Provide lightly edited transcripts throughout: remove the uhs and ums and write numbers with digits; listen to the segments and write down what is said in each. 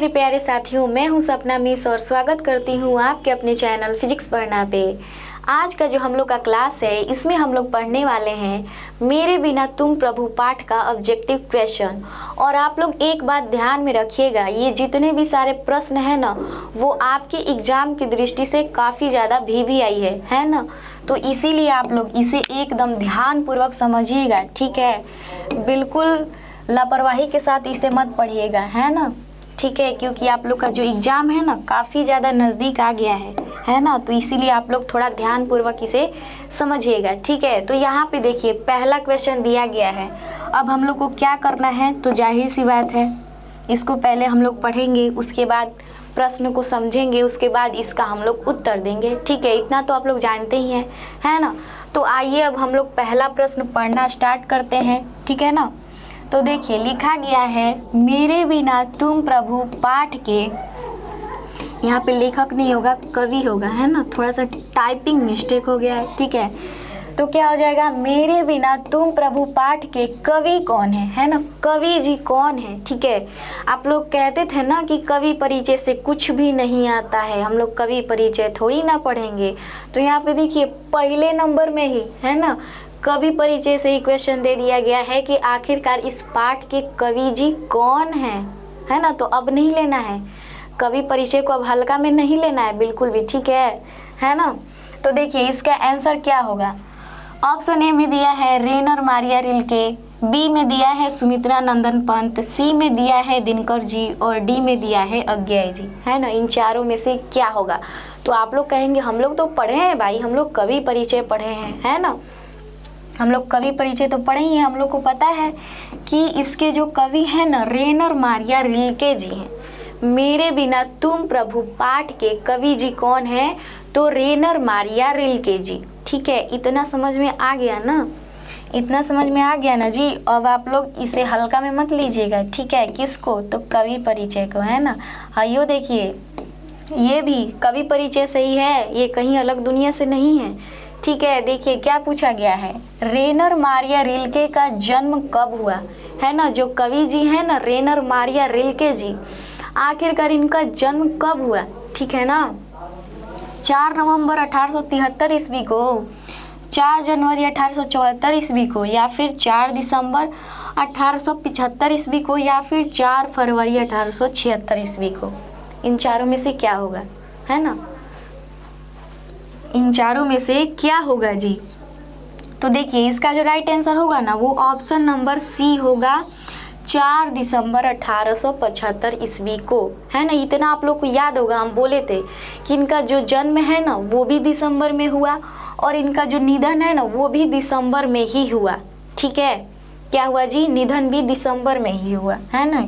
मेरे प्यारे साथियों, मैं हूं सपना मिस और स्वागत करती हूं आपके अपने चैनल फिजिक्स पढ़ना पे। आज का जो हम लोग का क्लास है इसमें हम लोग पढ़ने वाले हैं मेरे बिना तुम प्रभु पाठ का ऑब्जेक्टिव क्वेश्चन। और आप लोग एक बात ध्यान में रखिएगा, ये जितने भी सारे प्रश्न हैं ना वो आपके एग्जाम की दृष्टि से काफ़ी ज़्यादा भी आई है ना। तो इसीलिए आप लोग इसे एकदम ध्यानपूर्वक समझिएगा, ठीक है। बिल्कुल लापरवाही के साथ इसे मत पढ़िएगा, है ना, ठीक है। क्योंकि आप लोग का जो एग्ज़ाम है ना काफ़ी ज़्यादा नज़दीक आ गया है ना। तो इसीलिए आप लोग थोड़ा ध्यानपूर्वक इसे समझिएगा, ठीक है। तो यहाँ पे देखिए पहला क्वेश्चन दिया गया है। अब हम लोग को क्या करना है, तो जाहिर सी बात है इसको पहले हम लोग पढ़ेंगे, उसके बाद प्रश्न को समझेंगे, उसके बाद इसका हम लोग उत्तर देंगे, ठीक है। इतना तो आप लोग जानते ही हैं, है ना। तो आइए अब हम लोग पहला प्रश्न पढ़ना स्टार्ट करते हैं, ठीक है ना। तो देखिए लिखा गया है मेरे बिना तुम प्रभु पाठ के, यहाँ पे लेखक नहीं होगा कवि होगा, है ना। थोड़ा सा टाइपिंग मिस्टेक हो गया है, ठीक है। तो क्या हो जाएगा, मेरे बिना तुम प्रभु पाठ के कवि कौन है ना। कवि जी कौन है, ठीक है। आप लोग कहते थे ना कि कवि परिचय से कुछ भी नहीं आता है, हम लोग कवि परिचय थोड़ी ना पढ़ेंगे। तो यहाँ पे देखिए पहले नंबर में ही, है ना, कवि परिचय से ही क्वेश्चन दे दिया गया है कि आखिरकार इस पाठ के कवि जी कौन है ना। तो अब नहीं लेना है कवि परिचय को, अब हल्का में नहीं लेना है बिल्कुल भी, ठीक है ना। तो देखिए इसका आंसर क्या होगा। ऑप्शन ए में दिया है रेनर मारिया रिल्के, बी में दिया है सुमित्रा नंदन पंत, सी में दिया है दिनकर जी और डी में दिया है अज्ञेय जी, है ना। इन चारों में से क्या होगा। तो आप लोग कहेंगे हम लोग तो पढ़े हैं भाई, हम लोग कवि परिचय पढ़े हैं, है ना। हम लोग कवि परिचय तो पढ़े ही हैं, हम लोग को पता है कि इसके जो कवि हैं ना रेनर मारिया रिल्के जी हैं। मेरे बिना तुम प्रभु पाठ के कवि जी कौन है, तो रेनर मारिया रिल्के जी, ठीक है। इतना समझ में आ गया ना, इतना समझ में आ गया ना जी। अब आप लोग इसे हल्का में मत लीजिएगा, ठीक है। किसको, तो कवि परिचय को, है ना। आइयो देखिए ये भी कवि परिचय से ही है, ये कहीं अलग दुनिया से नहीं है, ठीक है। देखिए क्या पूछा गया है, रेनर मारिया रिल्के का जन्म कब हुआ, है ना। जो कवि जी हैं ना रेनर मारिया रिल्के जी, आखिरकार इनका जन्म कब हुआ, ठीक है ना। 4 नवंबर 1873 ईस्वी को, 4 जनवरी 1874 ईस्वी को, या फिर 4 दिसंबर 1875 ईस्वी को, या फिर 4 फरवरी 1876 ईस्वी को। इन चारों में से क्या होगा, है ना। इन चारों में से क्या होगा जी। तो देखिए इसका जो राइट आंसर होगा ना वो ऑप्शन नंबर सी होगा, 4 दिसंबर 1875 ईस्वी को, है ना। इतना आप लोग को याद होगा, हम बोले थे कि इनका जो जन्म है ना वो भी दिसंबर में हुआ और इनका जो निधन है ना वो भी दिसंबर में ही हुआ, ठीक है। क्या हुआ जी, निधन भी दिसंबर में ही हुआ, है ना।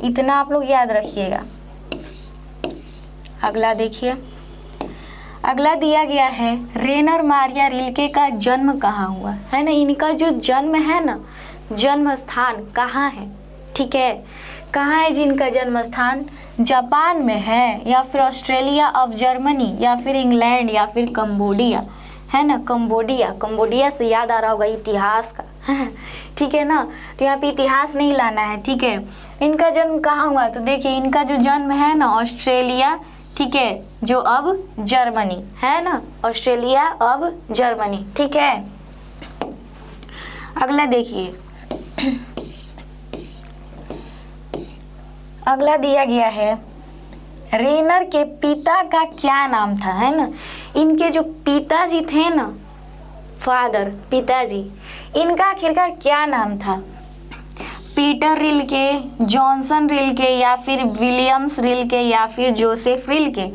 इतना आप लोग याद रखिएगा। अगला देखिए, अगला दिया गया है रेनर मारिया रिल्के का जन्म कहाँ हुआ, है ना। इनका जो जन्म है ना, जन्म स्थान कहाँ है, ठीक है। कहाँ है जी इनका जन्म स्थान, जापान में है, या फिर ऑस्ट्रेलिया ऑफ जर्मनी, या फिर इंग्लैंड, या फिर कंबोडिया, है ना। कंबोडिया से याद आ रहा होगा इतिहास का, ठीक है ना। तो यहाँ पे इतिहास नहीं लाना है, ठीक है। इनका जन्म कहाँ हुआ, तो देखिए इनका जो जन्म है ना ऑस्ट्रेलिया, ठीक है, जो अब जर्मनी, है ना। ऑस्ट्रेलिया अब जर्मनी, ठीक है। अगला देखिए, अगला दिया गया है रेनर के पिता का क्या नाम था, है ना। इनके जो पिताजी थे ना, फादर, पिताजी, इनका आखिरकार क्या नाम था। पीटर रिल्के, जॉनसन रिल्के, या फिर विलियम्स रिल्के, या फिर जोसेफ रिल्के।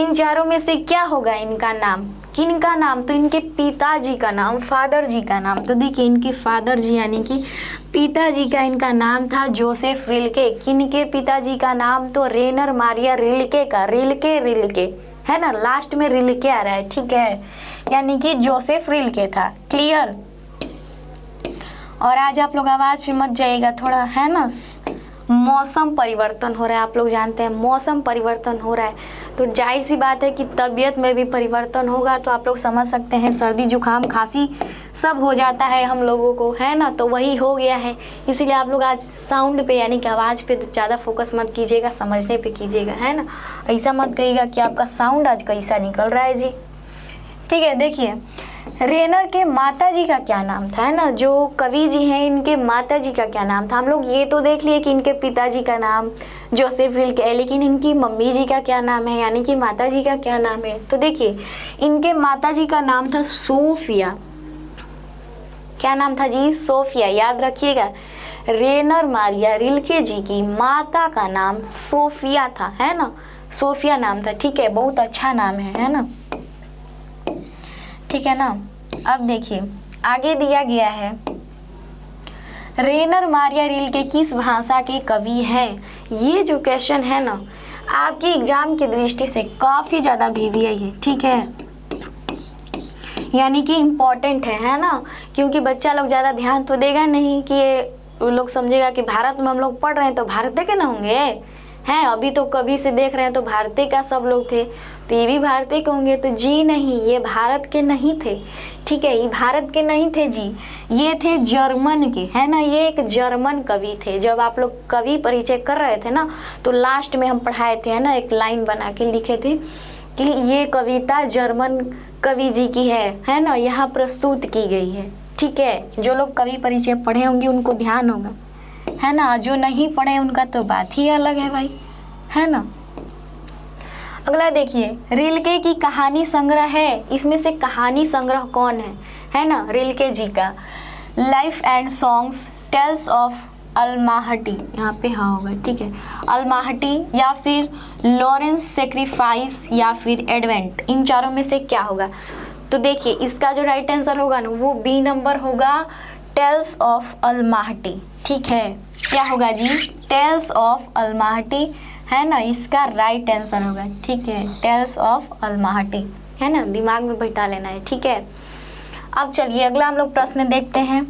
इन चारों में से क्या होगा इनका नाम, किनका नाम, तो इनके पिताजी का नाम, फादर जी का नाम। तो देखिए इनके फादर जी यानी कि पिताजी का इनका नाम था जोसेफ रिल्के। किनके पिताजी का नाम, तो रेनर मारिया रिल्के का, रिल्के, है ना। लास्ट में रिल्के आ रहा है, ठीक है, यानी कि जोसेफ रिल्के था, क्लियर। और आज आप लोग आवाज़ पे मत जाइएगा थोड़ा, है ना। मौसम परिवर्तन हो रहा है, आप लोग जानते हैं मौसम परिवर्तन हो रहा है, तो जाहिर सी बात है कि तबीयत में भी परिवर्तन होगा। तो आप लोग समझ सकते हैं सर्दी जुकाम खांसी सब हो जाता है हम लोगों को, है ना, तो वही हो गया है। इसीलिए आप लोग आज साउंड पे यानी कि आवाज़ पे ज़्यादा फोकस मत कीजिएगा, समझने पे कीजिएगा, है ना। ऐसा मत कहिएगा कि आपका साउंड आज कैसा निकल रहा है जी। ठीक है, देखिए रेनर के माता जी का क्या नाम था, है ना, जो कवि जी हैं इनके माता जी का क्या नाम था। हम लोग ये तो देख लिए कि इनके पिताजी का नाम जोसेफ रिल्के है, लेकिन इनकी मम्मी जी का क्या नाम है, यानी कि माता जी का क्या नाम है। तो देखिए इनके माता जी का नाम था सोफिया। क्या नाम था जी? सोफिया। याद रखिएगा, रेनर मारिया रिल्के जी की माता का नाम सोफिया था, है ना, सोफिया नाम था। ठीक है, बहुत अच्छा नाम है ना, ठीक है ना। अब देखिए आगे दिया गया है, रेनर मारिया रिल्के किस भाषा के कवि हैं। ये जो क्वेश्चन है ना आपके एग्जाम की दृष्टि से काफ़ी ज़्यादा VVI है, ठीक है, यानी कि इम्पोर्टेंट है ना, क्योंकि बच्चा लोग ज़्यादा ध्यान तो देगा नहीं कि ये लोग समझेगा कि भारत में हम लोग पढ़ रहे हैं तो भारतीय के ना होंगे, हैं अभी तो कभी से देख रहे हैं तो भारतीय का सब लोग थे, तो ये भी भारतीय के होंगे। तो जी नहीं, ये भारत के नहीं थे, ठीक है, ये भारत के नहीं थे जी, ये थे जर्मन के, है ना, ये एक जर्मन कवि थे। जब आप लोग कवि परिचय कर रहे थे ना तो लास्ट में हम पढ़ाए थे, है ना, एक लाइन बना के लिखे थे कि ये कविता जर्मन कवि जी की है ना, यहाँ प्रस्तुत की गई है। ठीक है, जो लोग कवि परिचय पढ़े होंगे उनको ध्यान होगा, है ना, जो नहीं पढ़े उनका तो बात ही अलग है भाई, है ना। अगला देखिए, रिल्के की कहानी संग्रह है, इसमें से कहानी संग्रह कौन है ना, रिल्के जी का life and songs, tales of अल्माहटी, यहाँ पे हाँ होगा, ठीक है, अल्माहटी या फिर लॉरेंस सेक्रीफाइस या फिर एडवेंट, इन चारों में से क्या होगा। तो देखिए इसका जो राइट आंसर होगा ना वो बी नंबर होगा, टेल्स ऑफ अल्माहटी। ठीक है, क्या होगा जी? टेल्स ऑफ अल्माहटी, है ना, इसका राइट आंसर होगा। ठीक है, टेल्स ऑफ अल्माहटी, है ना, दिमाग में बैठा लेना है। ठीक है, अब चलिए अगला हम लोग प्रश्न देखते हैं।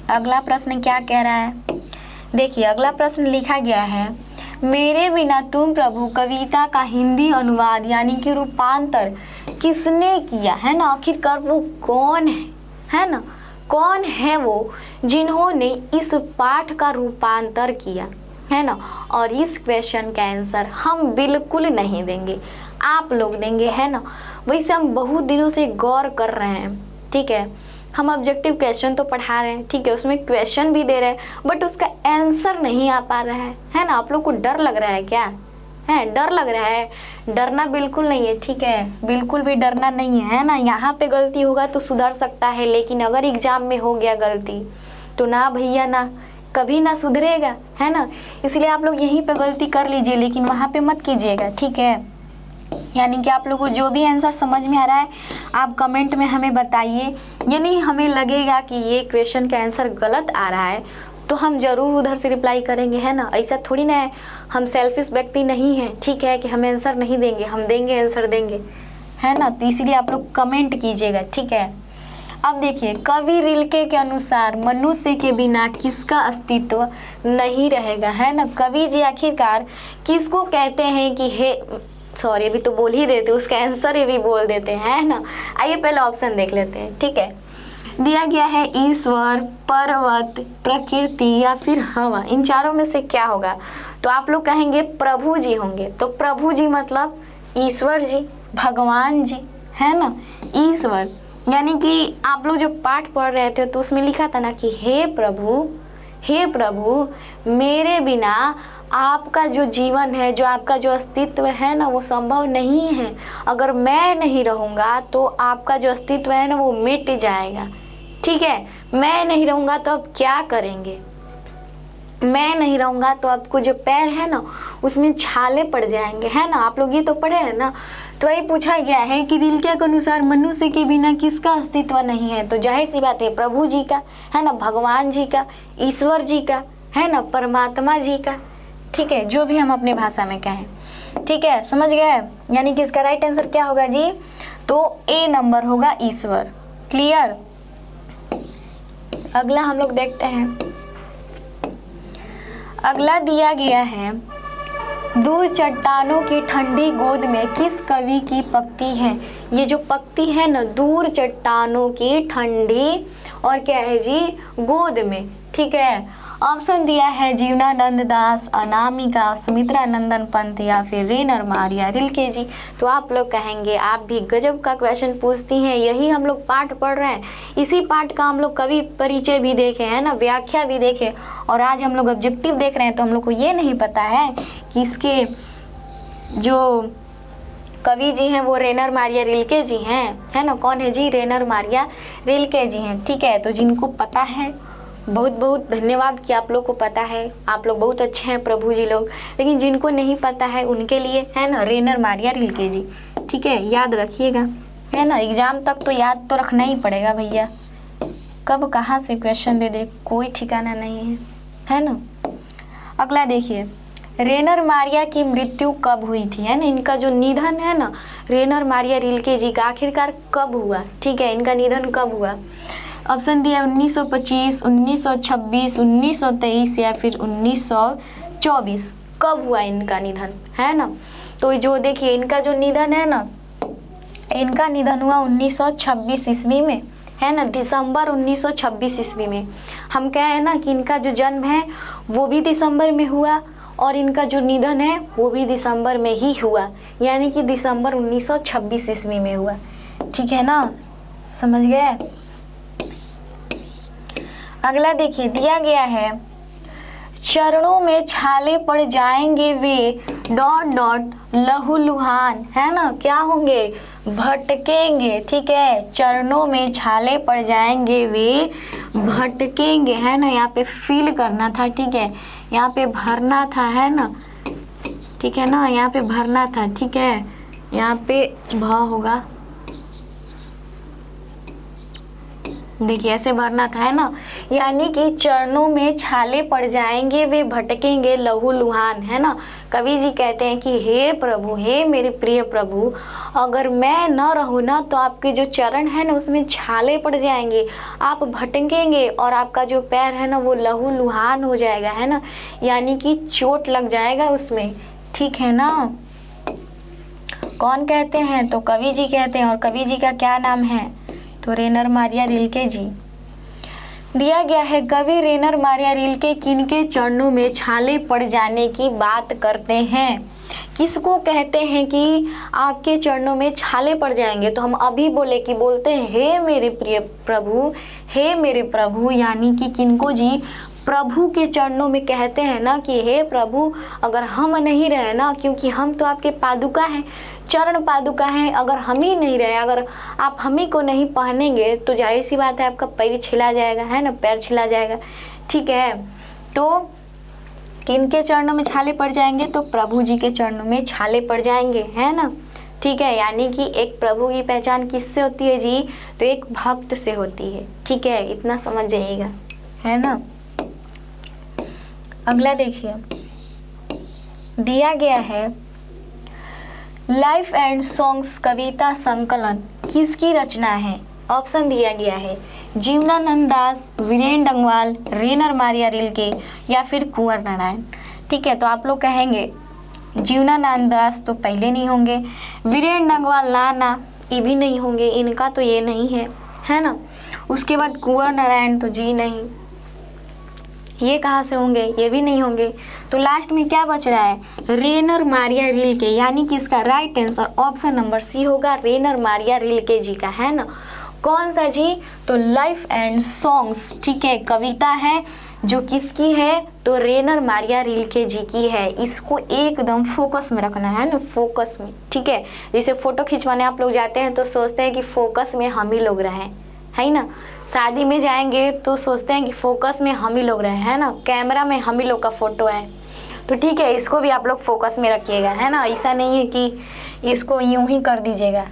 अगला प्रश्न क्या कह रहा है, देखिए अगला प्रश्न लिखा गया है, मेरे बिना तुम प्रभु कविता का हिंदी अनुवाद यानी कि रूपांतर किसने किया, है ना, आखिरकार वो कौन है ना, कौन है वो जिन्होंने इस पाठ का रूपांतर किया, है ना। और इस क्वेश्चन का आंसर हम बिल्कुल नहीं देंगे, आप लोग देंगे, है ना। वैसे हम बहुत दिनों से गौर कर रहे हैं, ठीक है, हम ऑब्जेक्टिव क्वेश्चन तो पढ़ा रहे हैं, ठीक है, उसमें क्वेश्चन भी दे रहे हैं, बट उसका आंसर नहीं आ पा रहा है ना। आप लोग को डर लग रहा है क्या? है डर लग रहा है? डरना बिल्कुल नहीं है, ठीक है, बिल्कुल भी डरना नहीं है ना। यहाँ पे गलती होगा तो सुधर सकता है, लेकिन अगर एग्जाम में हो गया गलती तो ना भैया ना, कभी ना सुधरेगा, है ना। इसलिए आप लोग यहीं पे गलती कर लीजिए, लेकिन वहाँ पे मत कीजिएगा, ठीक है। यानी कि आप लोगों को जो भी आंसर समझ में आ रहा है आप कमेंट में हमें बताइए, यानी हमें लगेगा कि ये क्वेश्चन का आंसर गलत आ रहा है तो हम ज़रूर उधर से रिप्लाई करेंगे, है ना। ऐसा थोड़ी ना है, हम सेल्फिश व्यक्ति नहीं है, ठीक है, कि हमें आंसर नहीं देंगे, हम देंगे, आंसर देंगे, है ना। तो इसीलिए आप लोग कमेंट कीजिएगा, ठीक है। अब देखिए, कवि रिल्के के अनुसार मनुष्य के बिना किसका अस्तित्व नहीं रहेगा, है ना। कवि जी आखिरकार किसको कहते हैं कि हे, सॉरी अभी तो बोल ही देते, उसका आंसर ये भी बोल देते हैं, है ना। आइए पहले ऑप्शन देख लेते हैं, ठीक है। दिया गया है ईश्वर, पर्वत, प्रकृति या फिर हवा, इन चारों में से क्या होगा। तो आप लोग कहेंगे प्रभु जी होंगे, तो प्रभु जी मतलब ईश्वर जी, भगवान जी, है ना, ईश्वर। यानी कि आप लोग जब पाठ पढ़ रहे थे तो उसमें लिखा था ना कि हे प्रभु मेरे बिना आपका जो जीवन है, जो आपका जो अस्तित्व है ना वो संभव नहीं है। अगर मैं नहीं रहूँगा तो आपका जो अस्तित्व है ना वो मिट जाएगा, ठीक है। मैं नहीं रहूँगा तो अब क्या करेंगे, मैं नहीं रहूँगा तो आपको जो पैर है ना उसमें छाले पड़ जाएंगे, है ना। आप लोग ये तो पढ़े हैं ना। तो वही पूछा गया है कि रिल्के के अनुसार मनुष्य के बिना किसका अस्तित्व नहीं है। तो जाहिर सी बात है प्रभु जी का, है ना, भगवान जी का, ईश्वर जी का, है ना, परमात्मा जी का, ठीक है, जो भी हम अपने भाषा में कहें, ठीक है, समझ गए। यानी कि इसका राइट आंसर क्या होगा जी? तो ए नंबर होगा ईश्वर। क्लियर। अगला हम लोग देखते हैं। अगला दिया गया है, दूर चट्टानों की ठंडी गोद में किस कवि की पंक्ति है? ये जो पंक्ति है ना, दूर चट्टानों की ठंडी और क्या है जी, गोद में। ठीक है, ऑप्शन दिया है जीवनानंद दास, अनामिका, सुमित्रा नंदन पंत या फिर रेनर मारिया रिल्के जी। तो आप लोग कहेंगे आप भी गजब का क्वेश्चन पूछती हैं, यही हम लोग पाठ पढ़ रहे हैं, इसी पाठ का हम लोग कवि परिचय भी देखे हैं ना, व्याख्या भी देखे, और आज हम लोग ऑब्जेक्टिव देख रहे हैं। तो हम लोग को ये नहीं पता है कि इसके जो कवि जी हैं वो रेनर मारिया रिल्के जी हैं, है ना। कौन है जी? रेनर मारिया रिल्के जी हैं। ठीक है, तो जिनको पता है बहुत बहुत धन्यवाद कि आप लोग को पता है, आप लोग बहुत अच्छे हैं प्रभु जी लोग। लेकिन जिनको नहीं पता है उनके लिए है ना रेनर मारिया रिल्के जी। ठीक है, याद रखिएगा, है ना। एग्जाम तक तो याद तो रखना ही पड़ेगा भैया, कब कहाँ से क्वेश्चन दे दे कोई ठिकाना नहीं है ना। अगला देखिए, रेनर मारिया की मृत्यु कब हुई थी, है ना। इनका जो निधन है ना रेनर मारिया रिल्के जी का आखिरकार कब हुआ? ठीक है, इनका निधन कब हुआ? ऑप्शन दिया 1925, 1926, 1923 या फिर 1924। कब हुआ इनका निधन, है ना। तो जो देखिए इनका जो निधन है ना, इनका निधन हुआ 1926 ईस्वी में, है ना, दिसंबर 1926 ईस्वी में। हम कह हैं ना कि इनका जो जन्म है वो भी दिसंबर में हुआ और इनका जो निधन है वो भी दिसंबर में ही हुआ, यानी कि दिसंबर 1926 ईस्वी में हुआ। ठीक है ना, समझ गए। अगला देखिए, दिया गया है चरणों में छाले पड़ जाएंगे वे डॉट डॉट लहूलुहान, है ना, क्या होंगे? भटकेंगे। ठीक है, चरणों में छाले पड़ जाएंगे वे भटकेंगे, है ना। यहाँ पे फील करना था, ठीक है, यहाँ पे भरना था, है ना। ठीक है ना, यहाँ पे भरना था, ठीक है, यहाँ पे भ होगा, देखिए ऐसे भरना था, है ना। यानी कि चरणों में छाले पड़ जाएंगे वे भटकेंगे लहू लुहान, है ना। कवि जी कहते हैं कि हे प्रभु, हे मेरे प्रिय प्रभु, अगर मैं न रहूँ ना तो आपके जो चरण है ना उसमें छाले पड़ जाएंगे, आप भटकेंगे और आपका जो पैर है ना वो लहू लुहान हो जाएगा, है ना, यानी कि चोट लग जाएगा उसमें। ठीक है ना। कौन कहते हैं? तो कवि जी कहते हैं, और कवि जी का क्या नाम है? तो रेनर मारिया रिल्के जी। दिया गया है कवि रेनर मारिया रिल्के किनके चरणों में छाले पड़ जाने की बात करते हैं? किसको कहते हैं कि आपके चरणों में छाले पड़ जाएंगे? तो हम अभी बोलते हैं हे मेरे प्रिय प्रभु, हे मेरे प्रभु, यानी कि किनको जी? प्रभु के चरणों में कहते हैं ना कि हे प्रभु, अगर हम नहीं रहे ना, क्योंकि हम तो आपके पादुका हैं, चरण पादुका हैं, अगर हम ही नहीं रहे, अगर आप हम ही को नहीं पहनेंगे तो जाहिर सी बात है आपका पैर छिला जाएगा, है ना, पैर छिला जाएगा। ठीक है, तो किनके चरणों में छाले पड़ जाएंगे? तो प्रभु जी के चरणों में छाले पड़ जाएंगे, है ना। ठीक है, यानी कि एक प्रभु की पहचान किससे होती है जी? तो एक भक्त से होती है। ठीक है, इतना समझ जाइएगा, है ना। अगला देखिए, दिया गया है लाइफ एंड सॉन्ग्स कविता संकलन किसकी रचना है? ऑप्शन दिया गया है जीवनानंद दास, वीरेंद्र डंगवाल, रेनर मारिया रिल्के या फिर कुंवर नारायण। ठीक है, तो आप लोग कहेंगे जीवनानंद दास तो पहले नहीं होंगे, वीरेंद्र डंगवाल ना ये भी नहीं होंगे, इनका तो ये नहीं है ना। उसके बाद कुंवर नारायण तो जी नहीं, ये कहाँ से होंगे? ये भी नहीं होंगे। तो लास्ट में क्या बच रहा है? रेनर मारिया रिल्के, यानी कि इसका right answer option number C होगा, रेनर मारिया रिल्के जी का, है ना। कौन सा जी? तो लाइफ एंड सॉन्ग्स, ठीक है, कविता है जो किसकी है? तो रेनर मारिया रिल्के जी की है। इसको एकदम फोकस में रखना है ना, फोकस में। ठीक है, जैसे फोटो खिंचवाने आप लोग जाते हैं तो सोचते हैं कि फोकस में हम ही लोग रहें, है ना। शादी में जाएंगे तो सोचते हैं कि फोकस में हम ही लोग रहे, है ना, कैमरा में हम ही लोग का फोटो है। तो ठीक है, इसको भी आप लोग फोकस में रखिएगा, है ना, ऐसा नहीं है कि इसको यूं ही कर दीजिएगा।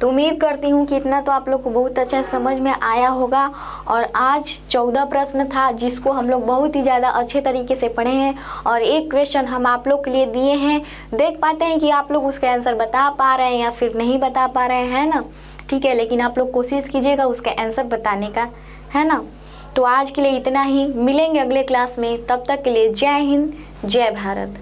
तो उम्मीद करती हूँ कि इतना तो आप लोग को बहुत अच्छा समझ में आया होगा। और आज 14 प्रश्न था जिसको हम लोग बहुत ही ज़्यादा अच्छे तरीके से पढ़े हैं, और एक क्वेश्चन हम आप लोग के लिए दिए हैं, देख पाते हैं कि आप लोग उसका आंसर बता पा रहे हैं या फिर नहीं बता पा रहे हैं, है ना। ठीक है, लेकिन आप लोग कोशिश कीजिएगा उसका आंसर बताने का, है ना। तो आज के लिए इतना ही, मिलेंगे अगले क्लास में। तब तक के लिए जय हिंद, जय भारत।